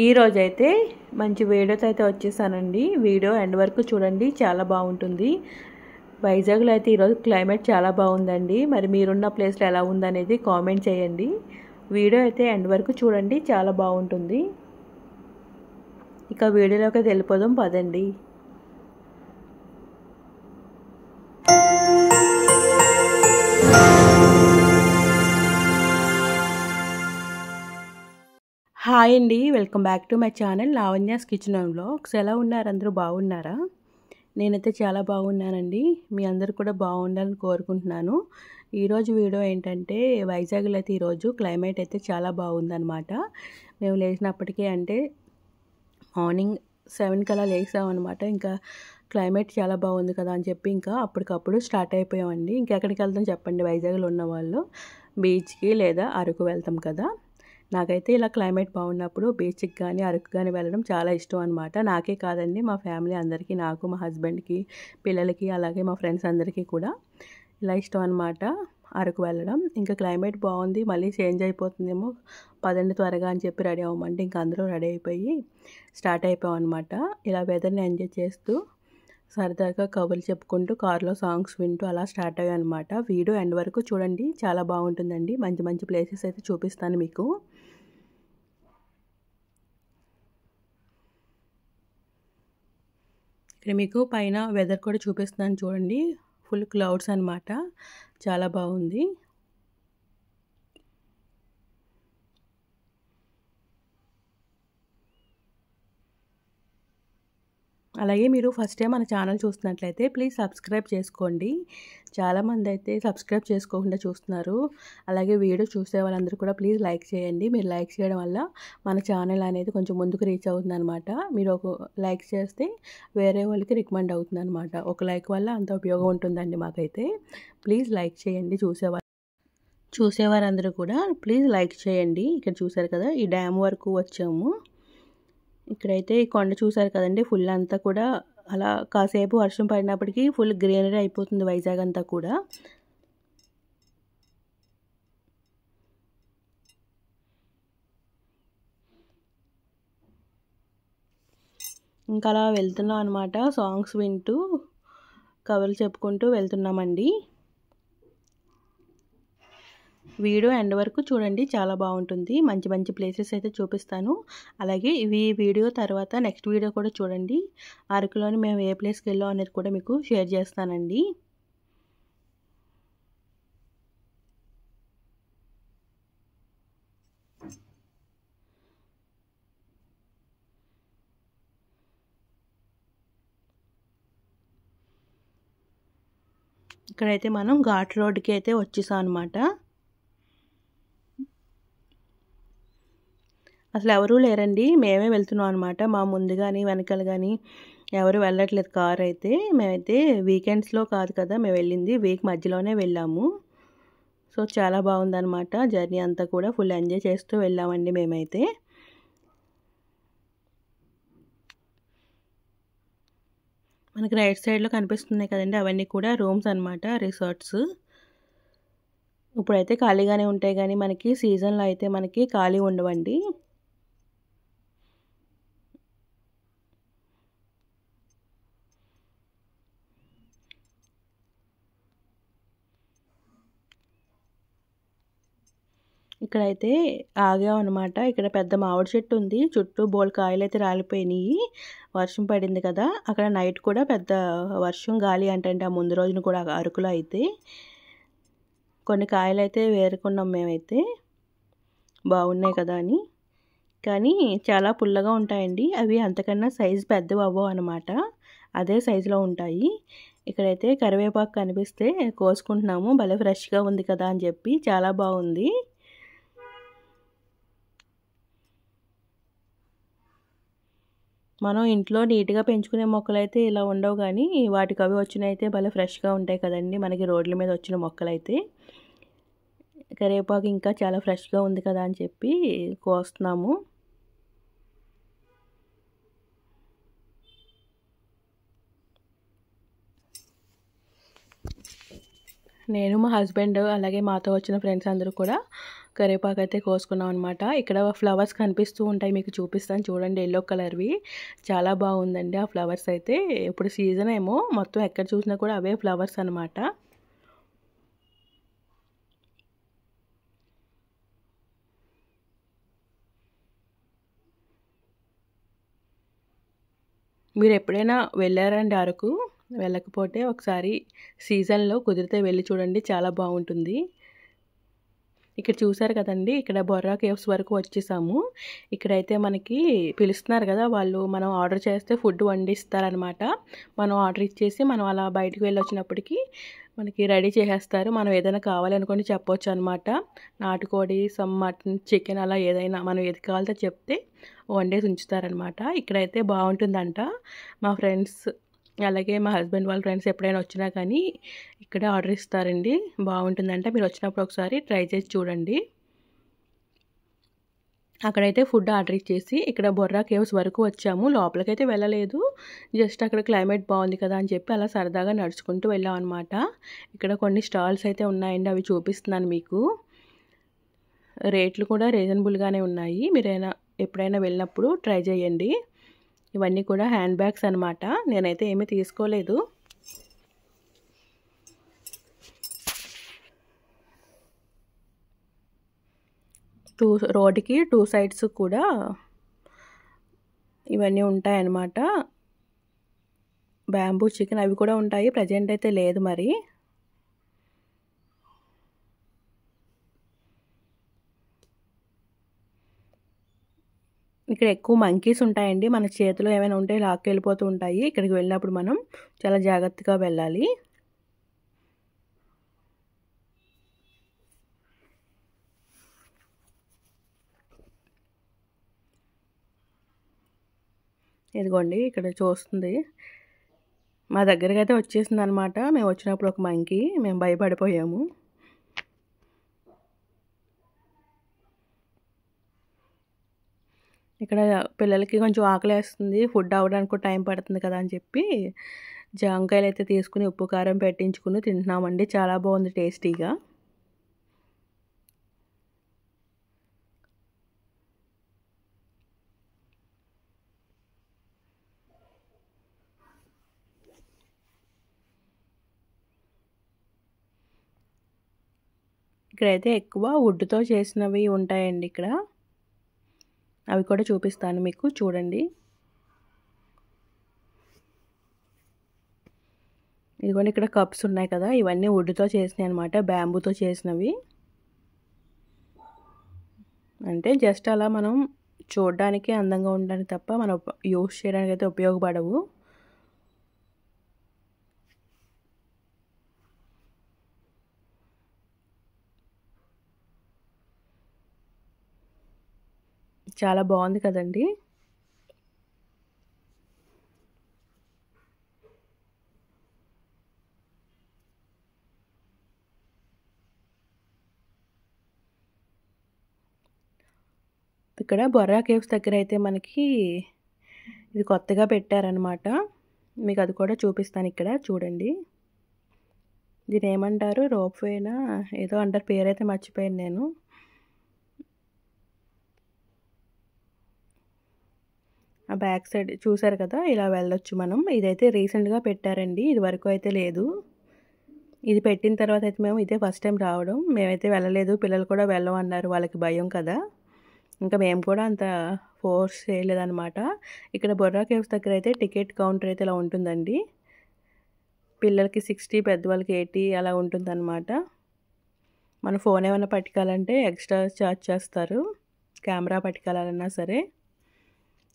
ఈ రోజైతే మంచి వీడియోతో అయితే వచ్చేసానండి. వీడియో ఎండ్ వరకు చూడండి, చాలా బాగుంటుంది. వైజాగ్లో అయితే ఈరోజు క్లైమేట్ చాలా బాగుందండి. మరి మీరున్న ప్లేస్లో ఎలా ఉందనేది కామెంట్ చేయండి. వీడియో అయితే ఎండ్ వరకు చూడండి, చాలా బాగుంటుంది. ఇక వీడియోలోకి వెళ్ళిపోదాం పదండి. హాయ్ అండి, welcome back to my channel Lavanya's kitchen and vlogs. ఎలా ఉన్నారు? అందరూ బాగున్నారా? నేనైతే చాలా బాగున్నానండి. మీ అందరూ కూడా బాగుండాలని కోరుకుంటున్నాను. ఈరోజు వీడియో ఏంటంటే, వైజాగ్లో అయితే ఈరోజు క్లైమేట్ అయితే చాలా బాగుందన్నమాట. మేము లేచినప్పటికీ అంటే మార్నింగ్ 7 కల్లా లేసామన్నమాట. ఇంకా క్లైమేట్ చాలా బాగుంది కదా అని చెప్పి ఇంకా అప్పటికప్పుడు స్టార్ట్ అయిపోయామండి. ఇంకెక్కడికి వెళ్తాం చెప్పండి? వైజాగ్లో ఉన్న వాళ్ళు బీచ్కి లేదా అరకు వెళ్తాం కదా. నాకైతే ఇలా క్లైమేట్ బాగున్నప్పుడు బీచ్కి కానీ అరకు కానీ వెళ్ళడం చాలా ఇష్టం అనమాట. నాకే కాదండి, మా ఫ్యామిలీ అందరికీ, నాకు, మా హస్బెండ్కి, పిల్లలకి, అలాగే మా ఫ్రెండ్స్ అందరికీ కూడా ఇలా ఇష్టం అనమాట అరకు వెళ్ళడం. ఇంకా క్లైమేట్ బాగుంది, మళ్ళీ చేంజ్ అయిపోతుందేమో, పదండి త్వరగా అని చెప్పి రెడీ అవ్వమంటే ఇంకా అందరూ రెడీ అయిపోయి స్టార్ట్ అయిపోయాం అనమాట. ఇలా వెదర్ని ఎంజాయ్ చేస్తూ సరదాగా కబుర్లు చెప్పుకుంటూ కార్లో సాంగ్స్ వింటూ అలా స్టార్ట్ అయ్యాయి అనమాట. వీడియో ఎండ్ వరకు చూడండి, చాలా బాగుంటుందండి. మంచి మంచి ప్లేసెస్ అయితే చూపిస్తాను మీకు. ఇక్కడ మీకు పైన వెదర్ కూడా చూపిస్తున్నాను చూడండి. ఫుల్ క్లౌడ్స్ అనమాట, చాలా బాగుంది. అలాగే మీరు ఫస్ట్ టైం మన ఛానల్ చూస్తున్నట్లయితే ప్లీజ్ సబ్స్క్రైబ్ చేసుకోండి. చాలామంది అయితే సబ్స్క్రైబ్ చేసుకోకుండా చూస్తున్నారు. అలాగే వీడియో చూసే వాళ్ళందరూ కూడా ప్లీజ్ లైక్ చేయండి. మీరు లైక్ చేయడం వల్ల మన ఛానల్ అనేది కొంచెం ముందుకు రీచ్ అవుతుందన్నమాట. మీరు ఒక లైక్ చేస్తే వేరే వాళ్ళకి రికమెండ్ అవుతుందన్నమాట. ఒక లైక్ వల్ల అంత ఉపయోగం ఉంటుందండి మాకైతే. ప్లీజ్ లైక్ చేయండి. చూసేవారందరూ కూడా ప్లీజ్ లైక్ చేయండి. ఇక్కడ చూసారు కదా, ఈ డ్యామ్ వరకు వచ్చాము. ఇక్కడైతే ఈ కొండ చూసారు కదండి, ఫుల్ అంతా కూడా అలా కాసేపు వర్షం పడినప్పటికీ ఫుల్ గ్రీనరీ అయిపోతుంది వైజాగ్ అంతా కూడా. ఇంకా అలా వెళ్తున్నాం అనమాట, సాంగ్స్ వింటూ కబుర్లు చెప్పుకుంటూ వెళ్తున్నామండి. వీడియో ఎండ్ వరకు చూడండి, చాలా బాగుంటుంది. మంచి మంచి ప్లేసెస్ అయితే చూపిస్తాను. అలాగే ఇవి వీడియో తర్వాత నెక్స్ట్ వీడియో కూడా చూడండి. అరకులోని మేము ఏ ప్లేస్కి వెళ్ళాం అనేది కూడా మీకు షేర్ చేస్తానండి. ఇక్కడైతే మనం ఘాట్ రోడ్కి అయితే వచ్చేసాం అనమాట. అసలు ఎవరూ లేరండి, మేమే వెళ్తున్నాం అనమాట. మా ముందు కానీ వెనకాల కానీ ఎవరు వెళ్ళట్లేదు కార్ అయితే. మేమైతే వీకెండ్స్లో కాదు కదా మేము వెళ్ళింది, వీక్ మధ్యలోనే వెళ్ళాము. సో చాలా బాగుందన్నమాట జర్నీ అంతా కూడా. ఫుల్ ఎంజాయ్ చేస్తూ వెళ్ళామండి మేమైతే. మనకి రైట్ సైడ్లో కనిపిస్తున్నాయి కదండి, అవన్నీ కూడా రూమ్స్ అనమాట, రిసార్ట్స్. ఇప్పుడైతే ఖాళీగానే ఉంటాయి కానీ మనకి సీజన్లో అయితే మనకి ఖాళీ ఉండవండి. ఇక్కడైతే ఆగాం అనమాట. ఇక్కడ పెద్ద మామిడి చెట్టు ఉంది, చుట్టూ బోల్ కాయలు అయితే రాలిపోయినాయి, వర్షం పడింది కదా. అక్కడ నైట్ కూడా పెద్ద వర్షం గాలి అంటే ఆ ముందు రోజున కూడా అరకులో అయితే కొన్ని కాయలు అయితే వేరుకున్నాం మేమైతే, బాగున్నాయి కదా అని. కానీ చాలా పుల్లగా ఉంటాయండి అవి, అంతకన్నా సైజు పెద్దవి అవ్వవు అనమాట, అదే సైజులో ఉంటాయి. ఇక్కడైతే కరివేపాకు కనిపిస్తే కోసుకుంటున్నాము, భలే ఫ్రెష్గా ఉంది కదా అని చెప్పి, చాలా బాగుంది. మనం ఇంట్లో నీట్గా పెంచుకునే మొక్కలు అయితే ఇలా ఉండవు, కానీ వాటికి అవి వచ్చినాయి అయితే భలే ఫ్రెష్గా ఉంటాయి కదండి మనకి రోడ్ల మీద వచ్చిన మొక్కలైతే. కరివేపాకు ఇంకా చాలా ఫ్రెష్గా ఉంది కదా అని చెప్పి కోస్తున్నాము. నేను మా హస్బెండ్ అలాగే మాతో వచ్చిన ఫ్రెండ్స్ అందరూ కూడా కరివేపాకు అయితే కోసుకున్నాం అనమాట. ఇక్కడ ఫ్లవర్స్ కనిపిస్తూ ఉంటాయి, మీకు చూపిస్తాను చూడండి. ఎల్లో కలర్వి చాలా బాగుందండి ఆ ఫ్లవర్స్ అయితే. ఇప్పుడు సీజన్ ఏమో, మొత్తం ఎక్కడ చూసినా కూడా అవే ఫ్లవర్స్ అనమాట. మీరు ఎప్పుడైనా వెళ్ళారండి అరకు? వెళ్ళకపోతే ఒకసారి సీజన్లో కుదిరితే వెళ్ళి చూడండి, చాలా బాగుంటుంది. ఇక్కడ చూసారు కదండి, ఇక్కడ బొర్రా కేవ్స్ వరకు వచ్చేసాము. ఇక్కడైతే మనకి పిలుస్తున్నారు కదా వాళ్ళు, మనం ఆర్డర్ చేస్తే ఫుడ్ వండిస్తారనమాట. మనం ఆర్డర్ ఇచ్చేసి మనం అలా బయటకు వెళ్ళి వచ్చినప్పటికీ మనకి రెడీ చేసేస్తారు. మనం ఏదైనా కావాలనుకోండి చెప్పొచ్చు అనమాట. నాటుకోడి, సమ్ మటన్, చికెన్, అలా ఏదైనా మనం ఏది కావాలో చెప్తే వండేసి ఉంచుతారనమాట. ఇక్కడైతే బాగుంటుందంట. మా ఫ్రెండ్స్ అలాగే మా హస్బెండ్ వాళ్ళ ఫ్రెండ్స్ ఎప్పుడైనా వచ్చినా కానీ ఇక్కడే ఆర్డర్ ఇస్తారండి. బాగుంటుందంట. మీరు వచ్చినప్పుడు ఒకసారి ట్రై చేసి చూడండి. అక్కడైతే ఫుడ్ ఆర్డర్ ఇచ్చేసి ఇక్కడ బొర్రా కేవ్స్ వరకు వచ్చాము. లోపలికైతే వెళ్ళలేదు, జస్ట్ అక్కడ క్లైమేట్ బాగుంది కదా అని చెప్పి అలా సరదాగా నడుచుకుంటూ వెళ్ళాం అనమాట. ఇక్కడ కొన్ని స్టాల్స్ అయితే ఉన్నాయండి, అవి చూపిస్తున్నాను మీకు. రేట్లు కూడా రీజనబుల్గానే ఉన్నాయి. మీరైనా ఎప్పుడైనా వెళ్ళినప్పుడు ట్రై చేయండి. ఇవన్నీ కూడా హ్యాండ్ బ్యాగ్స్ అనమాట. నేనైతే ఏమీ తీసుకోలేదు. రోడ్డుకి 2 సైడ్స్ కూడా ఇవన్నీ ఉంటాయన్నమాట. బ్యాంబూ చికెన్ అవి కూడా ఉంటాయి. ప్రజెంట్ అయితే లేదు మరి. ఇక్కడ ఎక్కువ మంకీస్ ఉంటాయండి. మన చేతిలో ఏమైనా ఉంటే లాక్కెళ్ళిపోతూ ఉంటాయి. ఇక్కడికి వెళ్ళినప్పుడు మనం చాలా జాగ్రత్తగా వెళ్ళాలి. ఇదిగోండి ఇక్కడ చూస్తుంది, మా దగ్గరికి అయితే వచ్చేసింది అనమాట. మేము వచ్చినప్పుడు ఒక మంకీ, మేము భయపడిపోయాము. ఇక్కడ పిల్లలకి కొంచెం ఆకలేస్తుంది, ఫుడ్ అవ్వడానికి టైం పడుతుంది కదా అని చెప్పి జాంకాయలు అయితే తీసుకుని ఉప్పు కారం పెట్టించుకుని తింటున్నామండి. చాలా బాగుంది టేస్టీగా. ఇక్కడైతే ఎక్కువ వుడ్తో చేసినవి ఉంటాయండి. ఇక్కడ అవి కూడా చూపిస్తాను మీకు, చూడండి. ఇదిగోండి ఇక్కడ కప్స్ ఉన్నాయి కదా, ఇవన్నీ వుడ్తో చేసినవి అనమాట, బ్యాంబూతో చేసినవి. అంటే జస్ట్ అలా మనం చూడడానికి అందంగా ఉండడానికి తప్ప మనం యూస్ చేయడానికి అయితే ఉపయోగపడవు. చాలా బాగుంది కదండి. ఇక్కడ బొర్రా కేవ్స్ దగ్గర అయితే మనకి ఇది కొత్తగా పెట్టారనమాట. మీకు అది కూడా చూపిస్తాను. ఇక్కడ చూడండి, దీని ఏమంటారు, రోప్వేనా ఏదో అంటారు, పేరైతే మర్చిపోయాను నేను. ఆ బ్యాక్ సైడ్ చూసారు కదా, ఇలా వెళ్ళొచ్చు మనం. ఇదైతే రీసెంట్గా పెట్టారండి, ఇది వరకు అయితే లేదు. ఇది పెట్టిన తర్వాత అయితే మేము ఇదే ఫస్ట్ టైం రావడం. మేమైతే వెళ్ళలేదు, పిల్లలు కూడా వెళ్ళమన్నారు, వాళ్ళకి భయం కదా. ఇంకా మేము కూడా అంత ఫోర్స్ చేయలేదన్నమాట. ఇక్కడ బొర్రా కేవ్స్ దగ్గర అయితే టికెట్ కౌంటర్ అయితే ఇలా ఉంటుందండి. పిల్లలకి 60, పెద్దవాళ్ళకి 80 అలా ఉంటుందన్నమాట. మన ఫోన్ ఏమైనా పట్టుకోవాలంటే ఎక్స్ట్రా ఛార్జ్ చేస్తారు, కెమెరా పట్టుకోవాలన్నా సరే.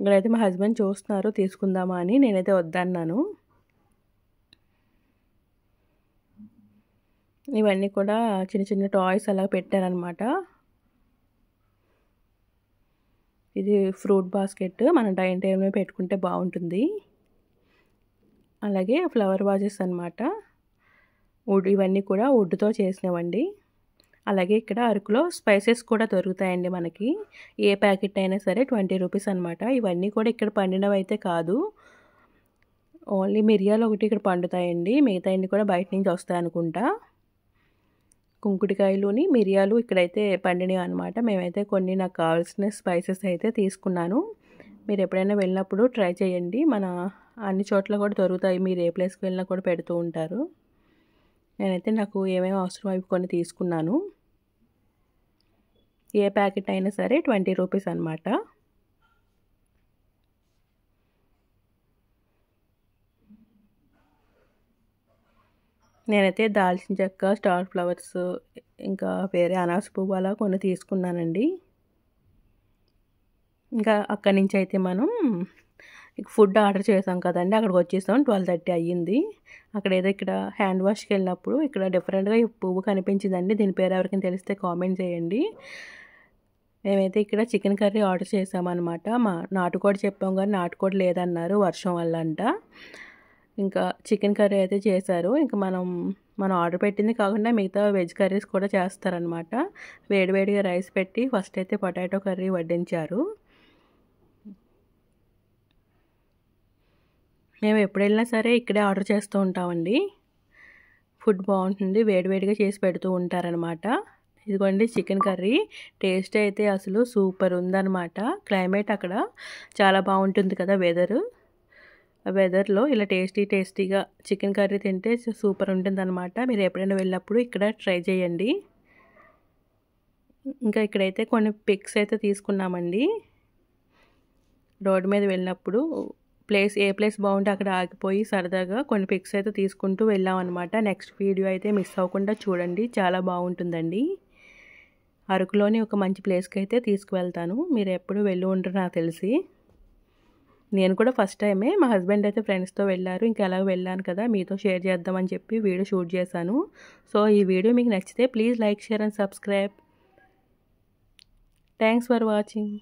ఇక్కడైతే మా హస్బెండ్ చూస్తున్నారు తీసుకుందామా అని, నేనైతే వద్దన్నాను. ఇవన్నీ కూడా చిన్న చిన్న టాయ్స్ అలా పెట్టారనమాట. ఇది ఫ్రూట్ బాస్కెట్, మనం డైనింగ్ టేబుల్ పెట్టుకుంటే బాగుంటుంది. అలాగే ఫ్లవర్ వాజెస్ అనమాట, వుడ్, ఇవన్నీ కూడా వుడ్తో చేసినవండి. అలాగే ఇక్కడ అరకులో స్పైసెస్ కూడా దొరుకుతాయండి మనకి. ఏ ప్యాకెట్ అయినా సరే 20 రూపీస్ అనమాట. ఇవన్నీ కూడా ఇక్కడ పండినవి అయితే కాదు, ఓన్లీ మిరియాలు ఒకటి ఇక్కడ పండుతాయండి, మిగతా అన్ని కూడా బయట నుంచి వస్తాయి అనుకుంటా. కుంకుడికాయలుని మిరియాలు ఇక్కడైతే పండినవి అనమాట. మేమైతే కొన్ని నాకు కావాల్సిన స్పైసెస్ అయితే తీసుకున్నాను. మీరు ఎప్పుడైనా వెళ్ళినప్పుడు ట్రై చేయండి. మన అన్ని చోట్ల కూడా దొరుకుతాయి. మీరు ఏ ప్లేస్కి వెళ్ళినా కూడా పెడుతూ ఉంటారు. నేనైతే నాకు ఏమేమి అవసరం అవి కొన్ని తీసుకున్నాను. ఏ ప్యాకెట్ అయినా సరే 20 రూపీస్ అనమాట. నేనైతే దాల్చిన చెక్క, స్టార్ ఫ్లవర్స్, ఇంకా వేరే అనాస పువ్వు అలా కొన్ని తీసుకున్నానండి. ఇంకా అక్కడి నుంచి అయితే మనం ఫుడ్ ఆర్డర్ చేసాం కదండి, అక్కడికి వచ్చేసాం. 12:30 అయ్యింది. అక్కడ ఏదో ఇక్కడ హ్యాండ్ వాష్కి వెళ్ళినప్పుడు ఇక్కడ డిఫరెంట్గా ఈ పువ్వు కనిపించిందండి. దీని పేరు ఎవరికైనా తెలిస్తే కామెంట్ చేయండి. మేమైతే ఇక్కడ చికెన్ కర్రీ ఆర్డర్ చేసామన్నమాట. మా నాటుకోడి చెప్పాం కానీ నాటుకోడి లేదన్నారు, వర్షం వల్ల అంట. ఇంకా చికెన్ కర్రీ అయితే చేశారు. ఇంకా మనం ఆర్డర్ పెట్టింది కాకుండా మిగతా వెజ్ కర్రీస్ కూడా చేస్తారనమాట. వేడివేడిగా రైస్ పెట్టి ఫస్ట్ అయితే పొటాటో కర్రీ వడ్డించారు. మేము ఎప్పుడు వెళ్ళినా సరే ఇక్కడే ఆర్డర్ చేస్తూ ఉంటామండి. ఫుడ్ బాగుంటుంది, వేడివేడిగా చేసి పెడుతూ ఉంటారనమాట. ఇదిగోండి చికెన్ కర్రీ. టేస్ట్ అయితే అసలు సూపర్ ఉందన్నమాట. క్లైమేట్ అక్కడ చాలా బాగుంటుంది కదా, వెదర్లో ఇలా టేస్టీగా చికెన్ కర్రీ తింటే సూపర్ ఉంటుందన్నమాట. మీరు ఎప్పుడైనా వెళ్ళినప్పుడు ఇక్కడ ట్రై చేయండి. ఇంకా ఇక్కడైతే కొన్ని పిక్స్ అయితే తీసుకున్నామండి. రోడ్డు మీద వెళ్ళినప్పుడు ఏ ప్లేస్ బాగుంటే అక్కడ ఆగిపోయి సరదాగా కొన్ని పిక్స్ అయితే తీసుకుంటూ వెళ్ళామన్నమాట. నెక్స్ట్ వీడియో అయితే మిస్ అవ్వకుండా చూడండి, చాలా బాగుంటుందండి. అరకులోని ఒక మంచి ప్లేస్కి అయితే తీసుకువెళ్తాను. మీరు ఎప్పుడు వెళ్ళి ఉంటారు నాకు తెలిసి. నేను కూడా ఫస్ట్ టైమే. మా హస్బెండ్ అయితే ఫ్రెండ్స్తో వెళ్ళారు. ఇంకా ఎలాగ వెళ్ళాను కదా, మీతో షేర్ చేద్దామని చెప్పి వీడియో షూట్ చేశాను. సో ఈ వీడియో మీకు నచ్చితే please like, share and subscribe. Thanks for watching.